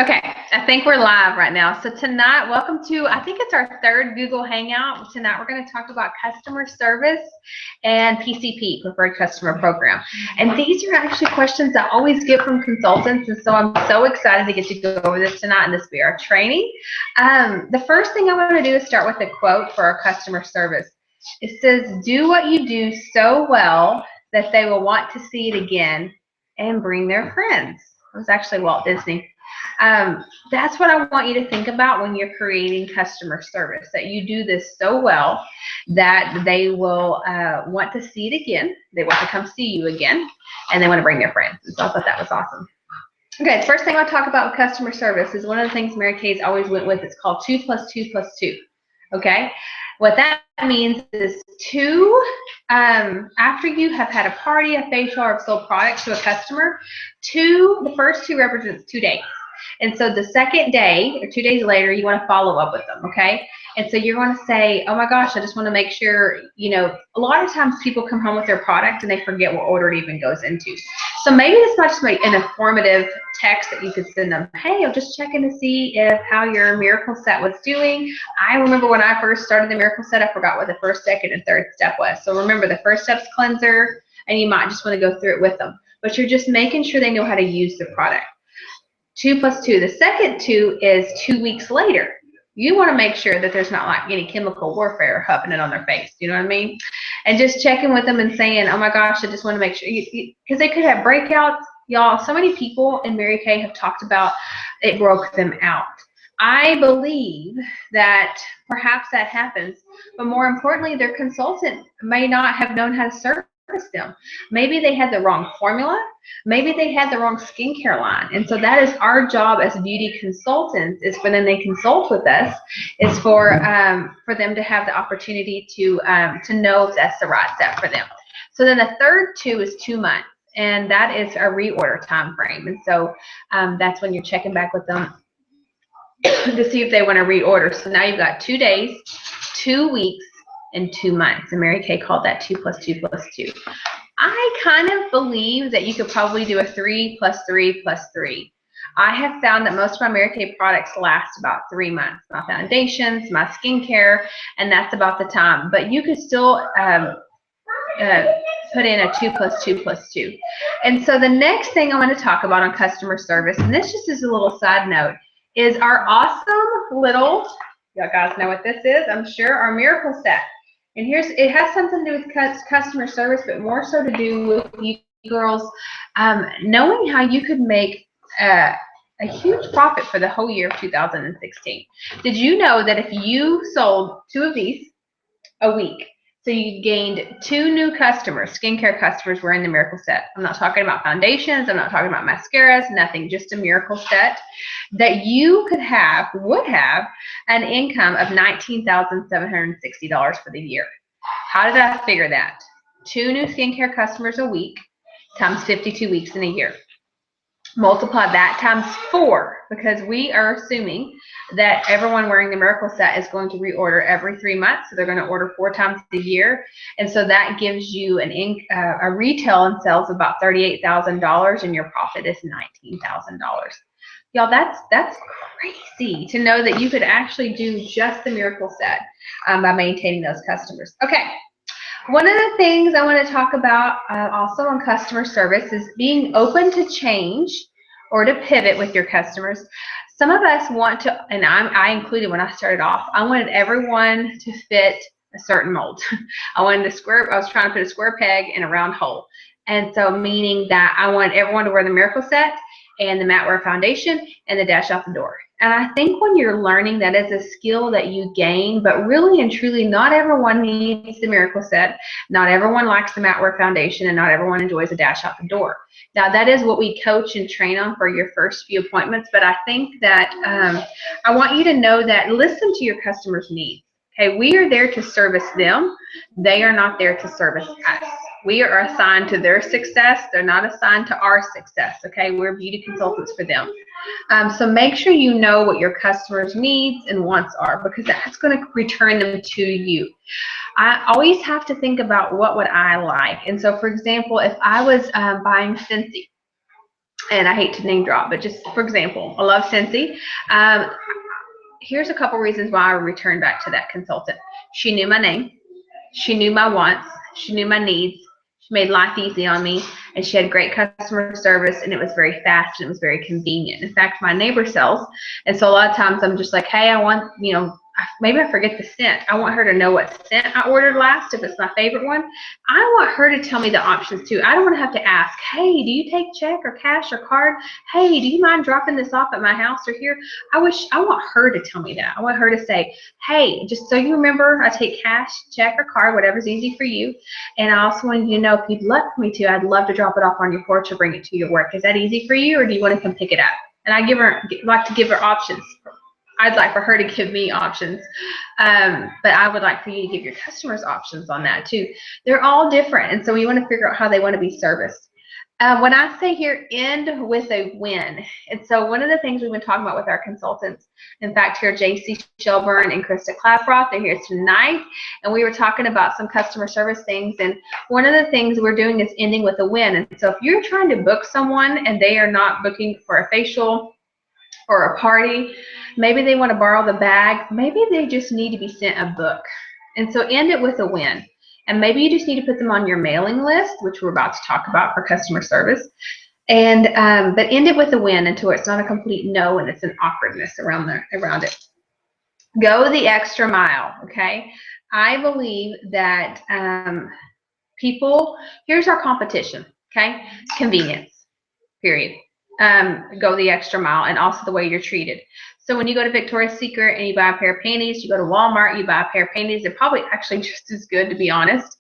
Okay, I think we're live right now. So tonight, welcome to, I think it's our third Google Hangout. Tonight we're going to talk about customer service and PCP, Preferred Customer Program. And these are actually questions I always get from consultants, and so I'm so excited to get to go over this tonight and this be our training. The first thing I want to do is start with a quote for our customer service. It says, "Do what you do so well that they will want to see it again and bring their friends." It was actually Walt Disney. That's what I want you to think about when you're creating customer service, that you do this so well that they will want to see it again, they want to come see you again, and they want to bring their friends. So I thought that was awesome. Okay, the first thing I want to talk about with customer service is one of the things Mary Kay's always went with. It's called 2 + 2 + 2. Okay, what that means is two, after you have had a party, a facial, or sold products to a customer, the first two represents 2 days. And so the second day or 2 days later, you want to follow up with them, okay? And so you're going to say, "Oh my gosh, I just want to make sure," a lot of times people come home with their product and they forget what order it even goes into. So maybe this might just be an informative text that you could send them. "Hey, I'm just checking to see how your miracle set was doing. I remember when I first started the miracle set, I forgot what the first, second, and third step was. So remember, the first step's cleanser, and you might just want to go through it with them. But you're just making sure they know how to use the product." 2 + 2. The second 2 is 2 weeks later. You want to make sure that there's not like any chemical warfare happening on their face. You know what I mean? And just checking with them and saying, "Oh my gosh, I just want to make sure," because they could have breakouts. Y'all, so many people in Mary Kay have talked about it broke them out. I believe that perhaps that happens, but more importantly, their consultant may not have known how to service them. Maybe they had the wrong formula. Maybe they had the wrong skincare line. And so that is our job as beauty consultants, is for when they consult with us, is for them to have the opportunity to know if that's the right step for them. So then the third 2 is 2 months, and that is a reorder time frame. And so that's when you're checking back with them to see if they want to reorder. So now you've got 2 days, 2 weeks, and 2 months. And Mary Kay called that 2 + 2 + 2. I kind of believe that you could probably do a 3 + 3 + 3. I have found that most of my Mary Kay products last about 3 months. My foundations, my skincare, and that's about the time. But you could still put in a 2 + 2 + 2. And so the next thing I want to talk about on customer service, and this just is a little side note, is our awesome little, y'all guys know what this is, I'm sure, our miracle set. And it has something to do with customer service, but more so to do with you girls knowing how you could make a huge profit for the whole year of 2016. Did you know that if you sold 2 of these a week, so you gained 2 new customers, skincare customers, wearing the miracle set? I'm not talking about foundations, I'm not talking about mascaras, nothing, just a miracle set, that you would have an income of $19,760 for the year. How did I figure that? 2 new skincare customers a week times 52 weeks in a year. Multiply that times 4, because we are assuming that everyone wearing the miracle set is going to reorder every 3 months, so they're going to order 4 times a year, and so that gives you a retail in sales of about $38,000, and your profit is $19,000. Y'all, that's crazy to know that you could actually do just the miracle set by maintaining those customers. Okay. One of the things I want to talk about also on customer service is being open to change or to pivot with your customers. Some of us want to, and I included when I started off, I wanted everyone to fit a certain mold. I was trying to put a square peg in a round hole. And so meaning that I want everyone to wear the miracle set and the matte wear foundation and the dash out the door. And I think when you're learning, that is a skill that you gain, but really and truly not everyone needs the miracle set, not everyone likes the matte wear foundation, and not everyone enjoys a dash out the door. Now that is what we coach and train on for your first few appointments, but I think that I want you to know that listen to your customers' needs. Okay, we are there to service them. They are not there to service us. We are assigned to their success. They're not assigned to our success, okay? We're beauty consultants for them. So make sure you know what your customers' needs and wants are, because that's going to return them to you. I always have to think about what would I like. And so, for example, if I was buying Scentsy, and I hate to name drop, but just for example, I love Cincy. Um, Here's a couple reasons why I returned back to that consultant. She knew my name. She knew my wants. She knew my needs. She made life easy on me, and she had great customer service, and it was very fast and it was very convenient. In fact, my neighbor sells, and so a lot of times I'm just like, hey, I want, maybe I forget the scent. I want her to know what scent I ordered last if it's my favorite one. I want her to tell me the options too. I don't want to have to ask, hey, do you take check or cash or card? Hey, do you mind dropping this off at my house or here? I want her to tell me that. I want her to say, hey, just so you remember, I take cash, check, or card, whatever's easy for you. And I also wanted you to know if you'd love me to, I'd love to drop it off on your porch or bring it to your work. Is that easy for you, or do you want to come pick it up? And I like to give her options. I'd like for her to give me options, but I would like for you to give your customers options on that too. They're all different, and so you want to figure out how they want to be serviced. When I say here, end with a win. And so one of the things we've been talking about with our consultants, in fact, here, JC Shelburne and Krista Klaproth, they're here tonight, and we were talking about some customer service things. And one of the things we're doing is ending with a win. And so if you're trying to book someone and they are not booking for a facial or a party, maybe they want to borrow the bag, maybe they just need to be sent a book. And so end it with a win. And maybe you just need to put them on your mailing list, which we're about to talk about for customer service. And but end it with a win until it's not a complete no and it's an awkwardness around it. Go the extra mile, okay? I believe that here's our competition, okay? Convenience, period. Go the extra mile, and also the way you're treated. So when you go to Victoria's Secret and you buy a pair of panties, you go to Walmart, you buy a pair of panties, they're probably actually just as good, to be honest.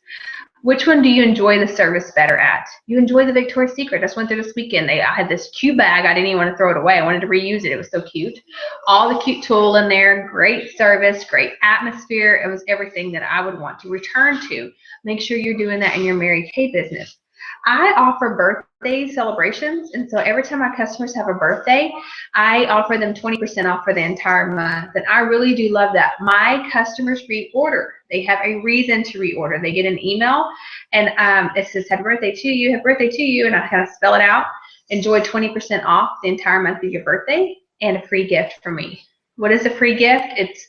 Which one do you enjoy the service better at? You enjoy the Victoria's Secret. I just went there this weekend. I had this cute bag. I didn't even want to throw it away. I wanted to reuse it. It was so cute. All the cute tulle in there, great service, great atmosphere. It was everything that I would want to return to. Make sure you're doing that in your Mary Kay business. I offer birthday celebrations, and so every time my customers have a birthday, I offer them 20% off for the entire month, and I really do love that. My customers reorder. They have a reason to reorder. They get an email, and it says, happy birthday to you, happy birthday to you, and I kind of spell it out. Enjoy 20% off the entire month of your birthday and a free gift from me. What is a free gift? It's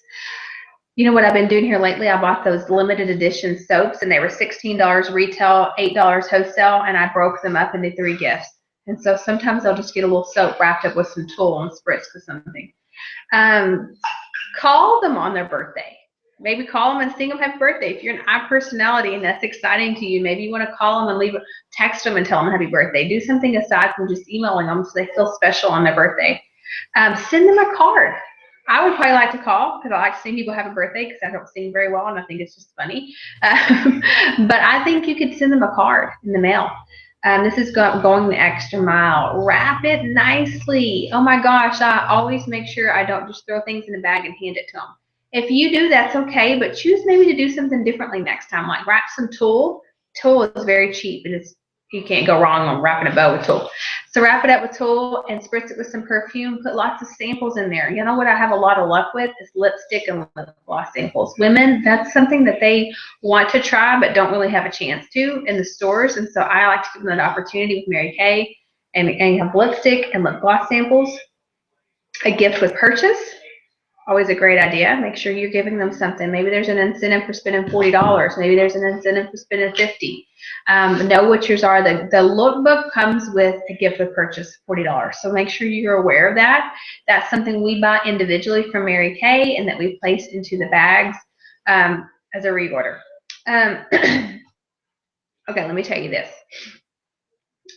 what I've been doing here lately? I bought those limited edition soaps, and they were $16 retail, $8 wholesale, and I broke them up into 3 gifts. And so sometimes I'll just get a little soap wrapped up with some tulle and spritz with something. Call them on their birthday. Maybe call them and sing them happy birthday. If you're an I personality and that's exciting to you, maybe you want to call them and text them and tell them happy birthday. Do something aside from just emailing them so they feel special on their birthday. Send them a card. I would probably like to call because I like seeing people have a birthday because I don't sing very well and I think it's just funny. But I think you could send them a card in the mail. This is going the extra mile. Wrap it nicely. Oh my gosh, I always make sure I don't just throw things in a bag and hand it to them. If you do, that's okay, but choose maybe to do something differently next time, like wrap some tulle. Tulle is very cheap. You can't go wrong on wrapping a bow with tulle. So wrap it up with tulle and spritz it with some perfume. Put lots of samples in there. You know what I have a lot of luck with is lipstick and lip gloss samples. Women, that's something that they want to try but don't really have a chance to in the stores. And so I like to give them that opportunity with Mary Kay. And you have lipstick and lip gloss samples. A gift with purchase. Always a great idea. Make sure you're giving them something. Maybe there's an incentive for spending $40. Maybe there's an incentive for spending $50. Know what yours are. The lookbook comes with a gift with purchase, $40. So make sure you're aware of that. That's something we buy individually from Mary Kay and that we place into the bags as a reorder. Okay, let me tell you this.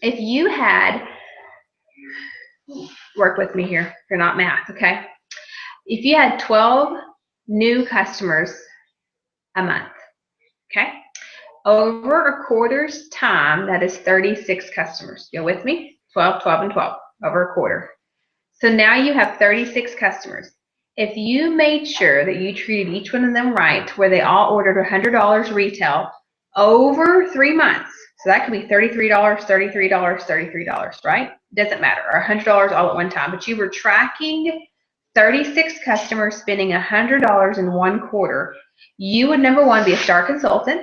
If you had, work with me here if you're not math, okay? If you had 12 new customers a month, okay? Over a quarter's time, that is 36 customers. You with me? 12, 12, and 12 over a quarter. So now you have 36 customers. If you made sure that you treated each one of them right, where they all ordered $100 retail over 3 months, so that could be $33, $33, $33, right? Doesn't matter, or $100 all at one time, but you were tracking 36 customers spending $100 in 1 quarter, you would, number one, be a star consultant.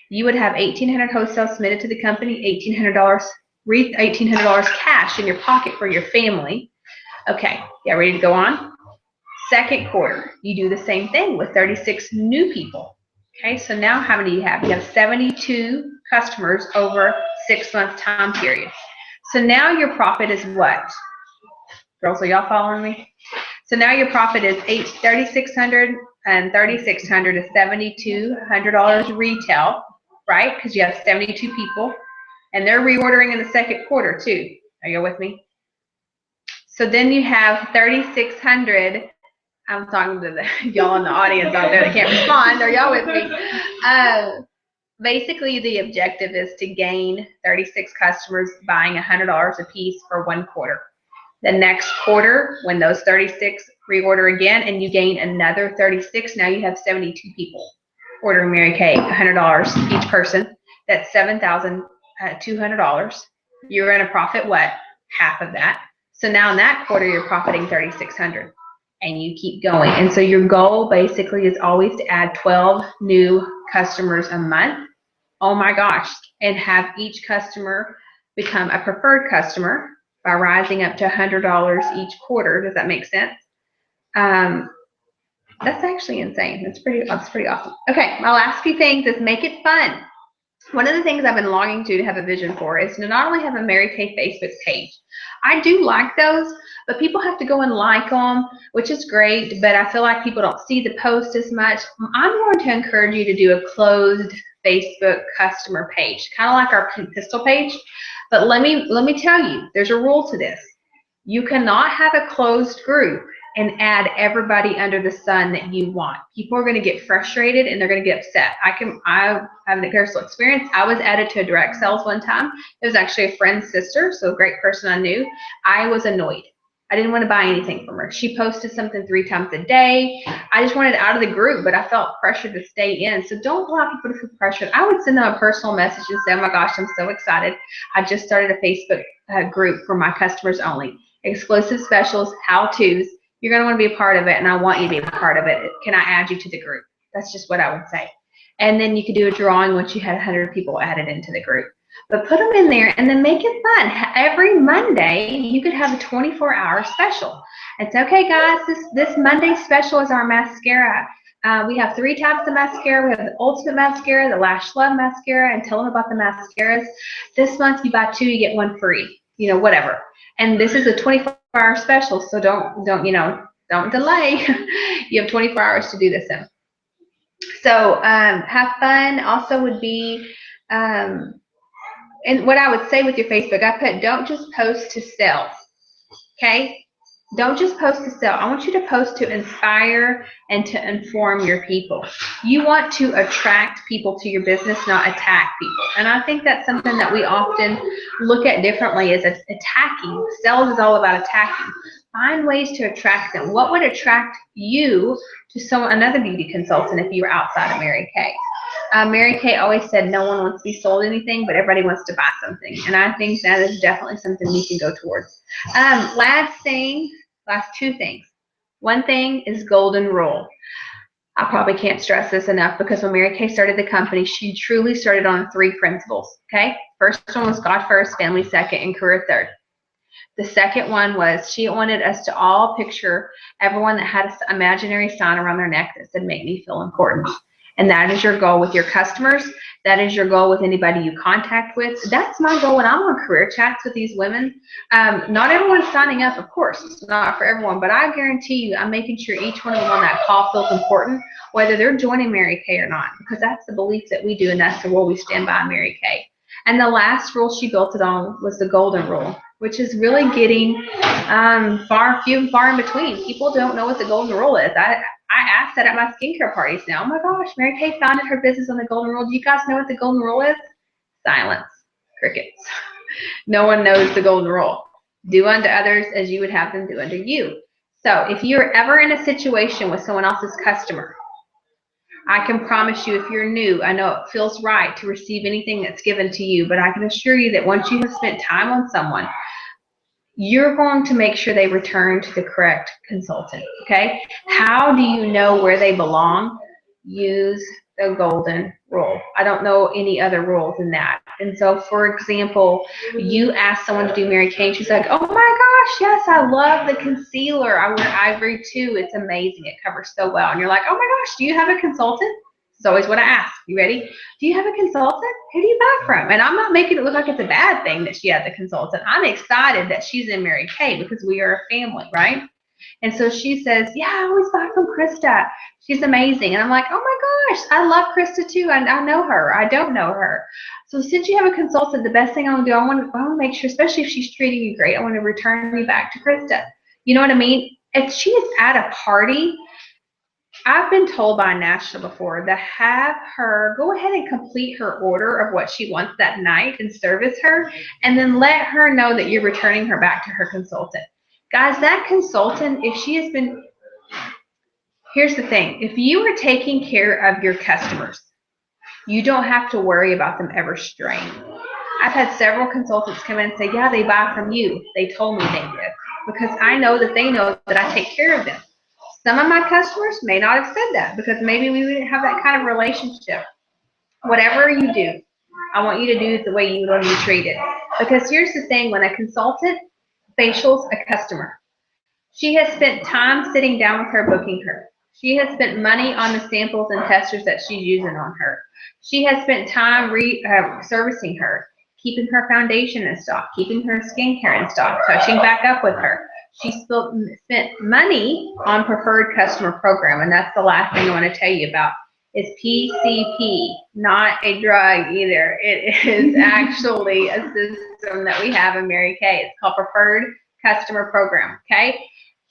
You would have 1,800 wholesale submitted to the company, $1,800 $1,800 cash in your pocket for your family. Okay, yeah, ready to go on? Second quarter, you do the same thing with 36 new people. Okay, so now how many do you have? You have 72 customers over 6-month time period. So now your profit is what? Girls, are y'all following me? So now your profit is $3,600 and $3,600 is $7,200 retail, right? Because you have 72 people, and they're reordering in the second quarter too. Are you with me? So then you have 3,600. I'm talking to y'all in the audience out there that can't respond. Are y'all with me? Basically, the objective is to gain 36 customers buying $100 a piece for 1 quarter. The next quarter, when those 36 reorder again and you gain another 36, now you have 72 people ordering Mary Kay, $100 each person. That's $7,200. You're going to profit what? Half of that. So now in that quarter, you're profiting $3,600. And you keep going. And so your goal basically is always to add 12 new customers a month. Oh my gosh. And have each customer become a preferred customer by rising up to $100 each quarter. Does that make sense? That's actually insane. That's pretty awesome. Okay, my last few things is make it fun. One of the things I've been longing to have a vision for is to not only have a Mary Kay Facebook page. I do like those, but people have to go and like them, which is great, but I feel like people don't see the post as much. I'm going to encourage you to do a closed Facebook customer page, kind of like our pistol page. But let me tell you, there's a rule to this. You cannot have a closed group and add everybody under the sun that you want. People are going to get frustrated and they're going to get upset. I have an personal experience. I was added to a direct sales one time. It was actually a friend's sister, so a great person I knew. I was annoyed. I didn't want to buy anything from her. She posted something 3 times a day. I just wanted out of the group, but I felt pressured to stay in. So don't allow people to feel pressured. I would send them a personal message and say, oh my gosh, I'm so excited. I just started a Facebook group for my customers only. Exclusive specials, how-tos. You're going to want to be a part of it, and I want you to be a part of it. Can I add you to the group? That's just what I would say. And then you could do a drawing once you had 100 people added into the group. But put them in there and then make it fun. Every Monday, you could have a 24-hour special. It's okay, guys. This Monday special is our mascara. We have 3 types of mascara. We have the Ultimate Mascara, the Lash Love Mascara, and tell them about the mascaras. This month, you buy 2, you get 1 free. You know, whatever. And this is a 24-hour special, so don't delay. You have 24 hours to do this in. So have fun. Also would be, and what I would say with your Facebook, I put don't just post to sell. Okay? Don't just post to sell. I want you to post to inspire and to inform your people. You want to attract people to your business, not attack people. And I think that's something that we often look at differently as attacking. Sales is all about attacking. Find ways to attract them. What would attract you to another beauty consultant if you were outside of Mary Kay? Mary Kay always said no one wants to be sold anything, but everybody wants to buy something. And I think that is definitely something we can go towards. Last 2 things. One thing is golden rule. I probably can't stress this enough because when Mary Kay started the company, she truly started on 3 principles. Okay? First one was God first, family second, and career third. The second one was she wanted us to all picture everyone that had an imaginary sign around their neck that said, make me feel important. And that is your goal with your customers. That is your goal with anybody you contact with. That's my goal when I'm on career chats with these women. Not everyone's signing up, of course. It's not for everyone. But I guarantee you, I'm making sure each one of them on that call feels important, whether they're joining Mary Kay or not. Because that's the belief that we do, and that's the rule we stand by Mary Kay. And the last rule she built it on was the golden rule, which is really getting few and far in between. People don't know what the golden rule is. I ask that at my skincare parties now. Oh my gosh, Mary Kay founded her business on the golden rule. Do you guys know what the golden rule is? Silence. Crickets. No one knows the golden rule. Do unto others as you would have them do unto you. So if you're ever in a situation with someone else's customer, I can promise you if you're new, I know it feels right to receive anything that's given to you, but I can assure you that once you have spent time on someone, you're going to make sure they return to the correct consultant, okay? How do you know where they belong? Use the golden rule. I don't know any other rule than that. And so, for example, you ask someone to do Mary Kay, and she's like, oh my gosh, yes, I love the concealer. I wear Ivory too. It's amazing. It covers so well. And you're like, oh my gosh, do you have a consultant? It's always what I ask. You ready? Do you have a consultant? Who do you buy from? And I'm not making it look like it's a bad thing that she has a consultant. I'm excited that she's in Mary Kay because we are a family, right? And so she says, yeah, I always buy from Krista. She's amazing. And I'm like, oh my gosh, I love Krista too. I know her. I don't know her. So since you have a consultant, the best thing I want to do, I want to make sure, especially if she's treating you great, I want to return you back to Krista. You know what I mean? If she is at a party, I've been told by National before to have her go ahead and complete her order of what she wants that night and service her, and then let her know that you're returning her back to her consultant. Guys, that consultant, if she has been, here's the thing, if you are taking care of your customers, you don't have to worry about them ever straying. I've had several consultants come in and say, yeah, they buy from you. They told me they did. Because I know that they know that I take care of them. Some of my customers may not have said that because maybe we didn't have that kind of relationship. Whatever you do, I want you to do it the way you want to be treated. Because here's the thing, when a consultant facials a customer, she has spent time sitting down with her, booking her. She has spent money on the samples and testers that she's using on her. She has spent time servicing her, keeping her foundation in stock, keeping her skincare in stock, touching back up with her. She spent money on preferred customer program, and that's the last thing I want to tell you about. Is PCP, not a drug either. It is actually a system that we have in Mary Kay. It's called Preferred Customer Program, okay?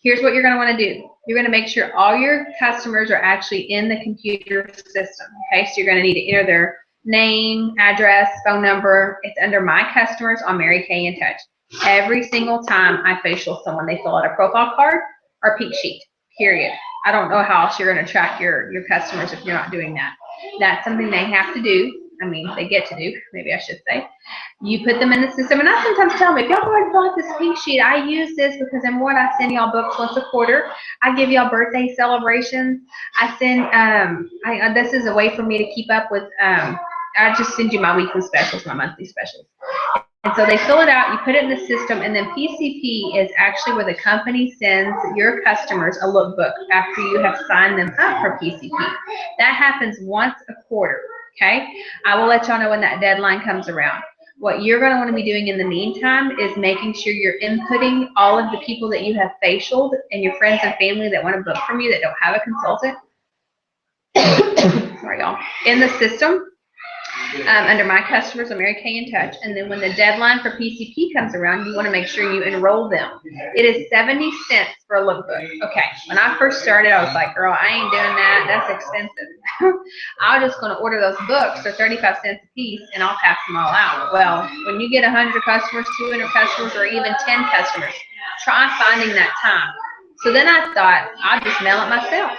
Here's what you're going to want to do. You're going to make sure all your customers are actually in the computer system, okay? So you're going to need to enter their name, address, phone number. It's under My Customers on Mary Kay in Touch. Every single time I facial someone, they fill out a profile card or peak sheet, period. I don't know how else you're going to track your customers if you're not doing that. That's something they have to do. I mean, they get to do, maybe I should say. You put them in the system, and I sometimes tell them, if y'all go ahead and fill out this pink sheet, I use this because in what I send y'all books once a quarter. I give y'all birthday celebrations. I send, this is a way for me to keep up with, I just send you my weekly specials, my monthly specials. And so they fill it out, you put it in the system, and then PCP is actually where the company sends your customers a lookbook after you have signed them up for PCP. That happens once a quarter, okay? I will let y'all know when that deadline comes around. What you're going to want to be doing in the meantime is making sure you're inputting all of the people that you have facialed and your friends and family that want to book from you that don't have a consultant, sorry y'all, in the system. Under My Customers on Mary Kay in Touch, and then when the deadline for PCP comes around, you want to make sure you enroll them. It is 70 cents for a lookbook. Okay, when I first started, I was like, girl, I ain't doing that. That's expensive. I was just going to order those books for 35 cents a piece, and I'll pass them all out. Well, when you get 100 customers, 200 customers, or even 10 customers, try finding that time. So then I thought, I'll just mail it myself.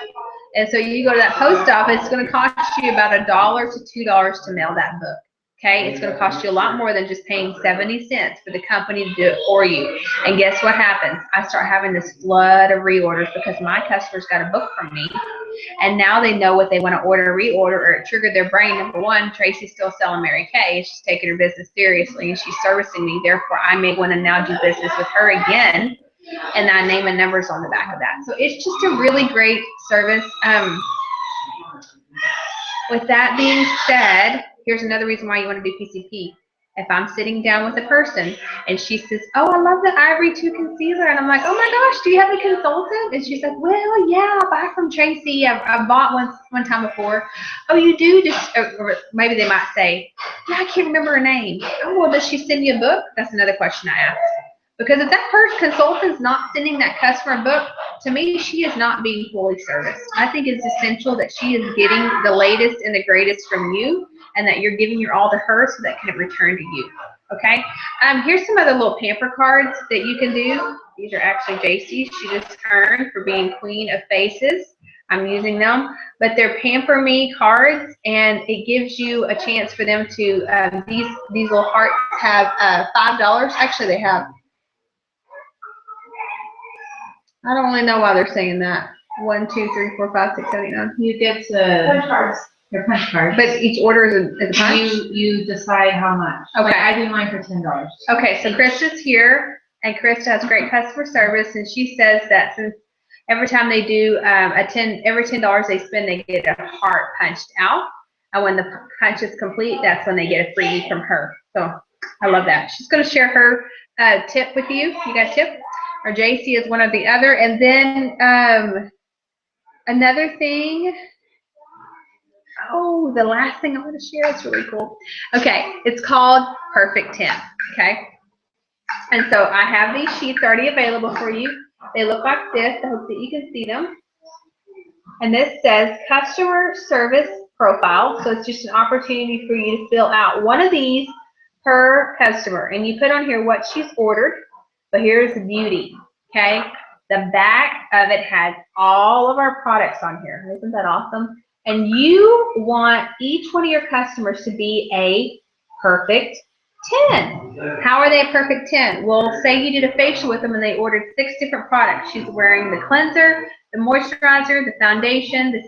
And so you go to that post office, it's going to cost you about $1 to $2 to mail that book. Okay, it's going to cost you a lot more than just paying 70 cents for the company to do it for you. And guess what happens? I start having this flood of reorders because my customers got a book from me, and now they know what they want to order, reorder, or it triggered their brain. Number one, Tracy's still selling Mary Kay. She's taking her business seriously, and she's servicing me. Therefore, I may want to now do business with her again. And I name and numbers on the back of that. So it's just a really great service. With that being said, here's another reason why you want to do PCP. If I'm sitting down with a person and she says, oh, I love the Ivory 2 concealer, and I'm like, oh my gosh, do you have a consultant? And she's like, well, yeah, I buy from Tracy. I bought one time before. Oh, you do? Or maybe they might say, yeah, I can't remember her name. Oh, well, does she send you a book? That's another question I ask. Because if that person consultant's not sending that customer book, to me, she is not being fully serviced. I think it's essential that she is getting the latest and the greatest from you, and that you're giving your all to her so that can return to you. Okay? Here's some other little pamper cards that you can do. These are actually JC's. She just earned for being Queen of Faces. I'm using them, but they're Pamper Me cards, and it gives you a chance for them to, these little hearts have $5. Actually, they have, I don't really know why they're saying that. 1, 2, 3, 4, 5, 6, 7, 8, 9. You get to They're punch cards. But each order is a punch? You decide how much. Okay. Like I do mine for $10. Okay, so Krista's here, and Krista has great customer service, and she says that since every time they do every $10 they spend, they get a heart punched out. And when the punch is complete, that's when they get a freebie from her. So I love that. She's going to share her tip with you. You got a tip? Or JC is one or the other. And then another thing. Oh, the last thing I want to share is really cool. Okay, it's called Perfect 10. Okay. And so I have these sheets already available for you. They look like this. I hope that you can see them. And this says customer service profile. So it's just an opportunity for you to fill out one of these per customer. And you put on here what she's ordered. But here's the beauty, okay? The back of it has all of our products on here. Isn't that awesome? And you want each one of your customers to be a perfect 10. How are they a perfect 10? Well, say you did a facial with them and they ordered 6 different products. She's wearing the cleanser, the moisturizer, the foundation, the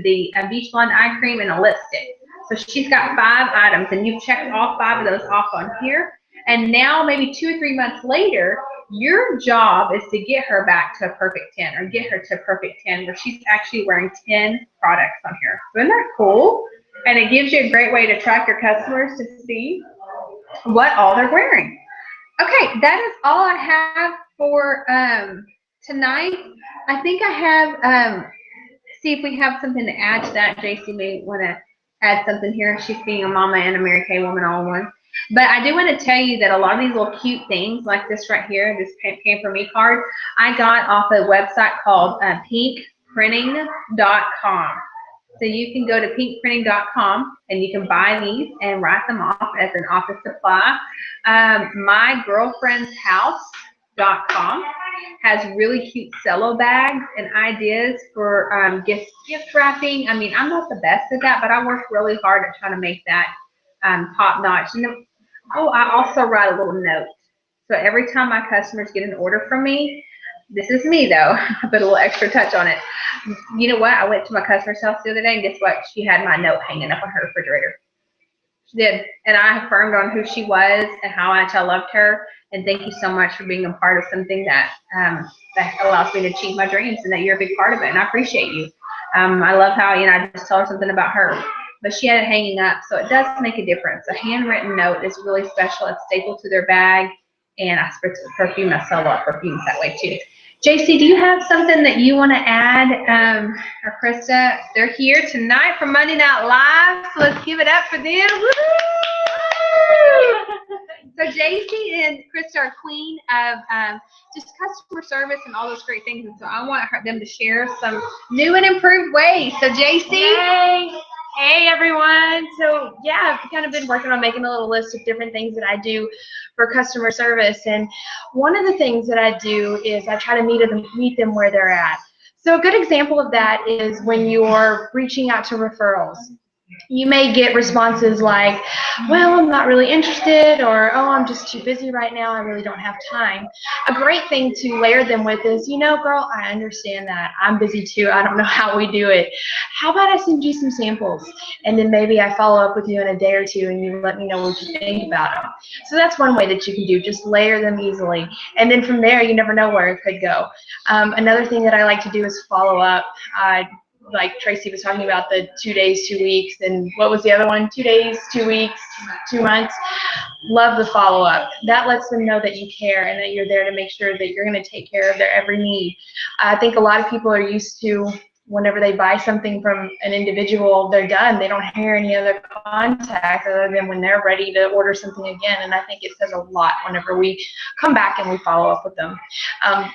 Beach Blonde eye cream, and a lipstick. So she's got 5 items, and you've checked all 5 of those off on here. And now, maybe 2 or 3 months later, your job is to get her back to a perfect 10, or get her to a perfect 10, where she's actually wearing 10 products on here. Isn't that cool? And it gives you a great way to track your customers to see what all they're wearing. Okay, that is all I have for tonight. I think I have, see if we have something to add to that. JC may want to add something here. She's being a mama and a Mary Kay woman all in one. But I do want to tell you that a lot of these little cute things, like this right here, this Came For Me card, I got off a website called pinkprinting.com. So you can go to pinkprinting.com and you can buy these and write them off as an office supply. Mygirlfriendshouse.com has really cute cello bags and ideas for gift wrapping. I mean, I'm not the best at that, but I work really hard at trying to make that top notch. And oh, I also write a little note. So every time my customers get an order from me, this is me though, I put a little extra touch on it. You know what? I went to my customer's house the other day, and guess what? She had my note hanging up on her refrigerator. She did. And I affirmed on who she was and how much I loved her. And thank you so much for being a part of something that that allows me to achieve my dreams, and that you're a big part of it. And I appreciate you. I love how, you know, I just tell her something about her. But she had it hanging up, so it does make a difference. A handwritten note is really special. It's stapled to their bag, and I spritz with perfume. I sell a lot of perfumes that way too. JC, do you have something that you want to add? Or Krista, they're here tonight for Monday Night Live, so let's give it up for them. Woo! So JC and Krista are queen of just customer service and all those great things, and so I want them to share some new and improved ways. So JC. Yay. Hey everyone. So yeah, I've kind of been working on making a little list of different things that I do for customer service, and one of the things that I do is I try to meet them where they're at. So a good example of that is when you're reaching out to referrals. You may get responses like, well, I'm not really interested, or, oh, I'm just too busy right now, I really don't have time. A great thing to layer them with is, you know, girl, I understand that. I'm busy too. I don't know how we do it. How about I send you some samples, and then maybe I follow up with you in a day or two and you let me know what you think about them. So that's one way that you can do, just layer them easily. And then from there, you never know where it could go. Another thing that I like to do is follow up. Like Tracy was talking about, the 2 days, 2 weeks, and what was the other one? 2 days, 2 weeks, 2 months. Love the follow-up. That lets them know that you care and that you're there to make sure that you're going to take care of their every need. I think a lot of people are used to, whenever they buy something from an individual, they're done. They don't hear any other contact other than when they're ready to order something again. And I think it says a lot whenever we come back and we follow up with them.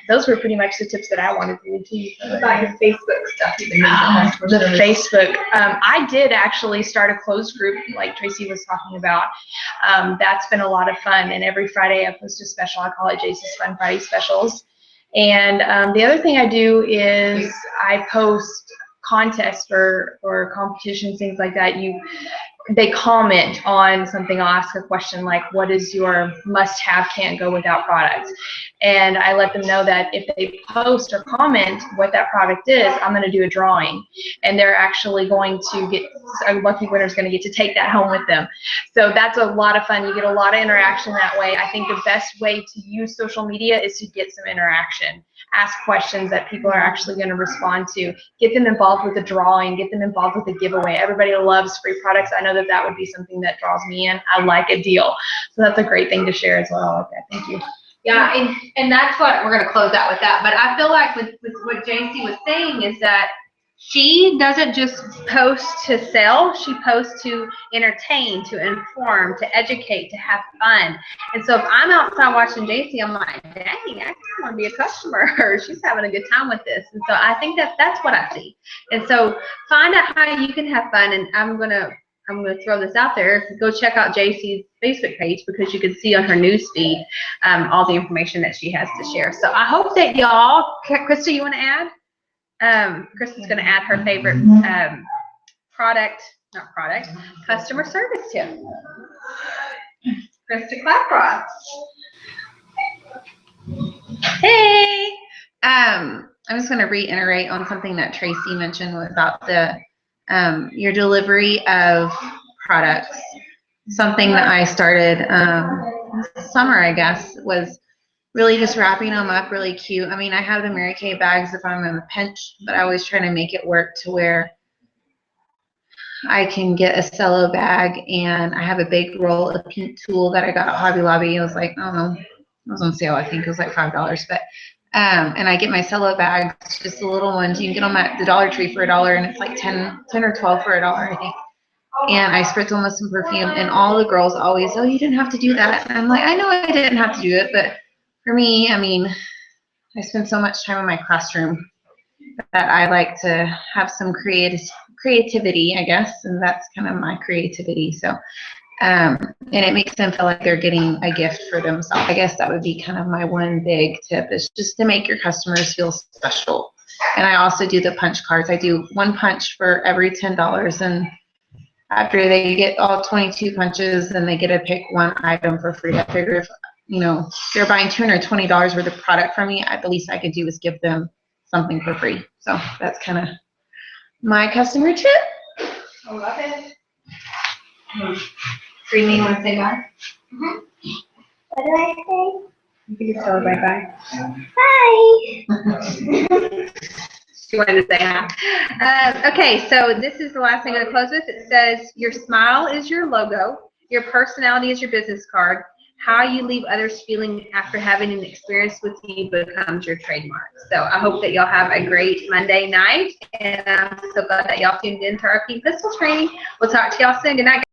Those were pretty much the tips that I wanted to do to you. What about your Facebook stuff? The Facebook. I did actually start a closed group like Tracy was talking about. That's been a lot of fun. And every Friday I post a special. I call it Jason's Fun Friday Specials. And the other thing I do is I post contests or competitions, things like that. they comment on something. I'll ask a question like, what is your must-have, can't go without products? And I let them know that if they post or comment what that product is, I'm going to do a drawing. And they're actually going to get, a lucky winner is going to get to take that home with them. So that's a lot of fun. You get a lot of interaction that way. I think the best way to use social media is to get some interaction. Ask questions that people are actually going to respond to. Get them involved with the drawing. Get them involved with the giveaway. Everybody loves free products. I know that that would be something that draws me in. I like a deal. So that's a great thing to share as well. I like that. Thank you. Yeah, and that's what we're going to close out with that. But I feel like with what JC was saying is that she doesn't just post to sell. She posts to entertain, to inform, to educate, to have fun. And so if I'm outside watching JC, I'm like, dang, I just want to be a customer. She's having a good time with this. And so I think that's what I see. And so find out how you can have fun. And I'm gonna throw this out there. Go check out JC's Facebook page because you can see on her news feed all the information that she has to share. So I hope that y'all, Krista, you want to add? Krista's going to add her favorite customer service tip. Krista Claproth. Hey. I'm just going to reiterate on something that Tracy mentioned about the your delivery of products. Something that I started this summer, I guess, was really just wrapping them up really cute. I mean, I have the Mary Kay bags if I'm in a pinch, but I always try to make it work to where I can get a cello bag, and I have a big roll of pink tulle that I got at Hobby Lobby. It was like, I don't know, it was on sale. I think it was like $5, but and I get my cello bags, just the little ones. You can get them at the Dollar Tree for $1, and it's like 10 or 12 for $1, I think. And I spritz them with some perfume, and all the girls always, oh, you didn't have to do that. And I'm like, I know I didn't have to do it, but for me, I mean, I spend so much time in my classroom that I like to have some creativity, I guess, and that's kind of my creativity. So, and it makes them feel like they're getting a gift for themselves. I guess that would be kind of my one big tip, is just to make your customers feel special. And I also do the punch cards. I do one punch for every $10, and after they get all 22 punches, then they get to pick one item for free. I figure if, you know, they're buying $220 worth of product from me, the least I could do is give them something for free. So that's kind of my customer tip. I love it. Freely, you want to say bye? What do I say? You can just tell her bye-bye. Bye. She wanted to say hi. Okay, so this is the last thing I'm going to close with. It says, your smile is your logo. Your personality is your business card. How you leave others feeling after having an experience with you becomes your trademark. So I hope that y'all have a great Monday night. And I'm so glad that y'all tuned in to our Pink Pistol training. We'll talk to y'all soon. Good night.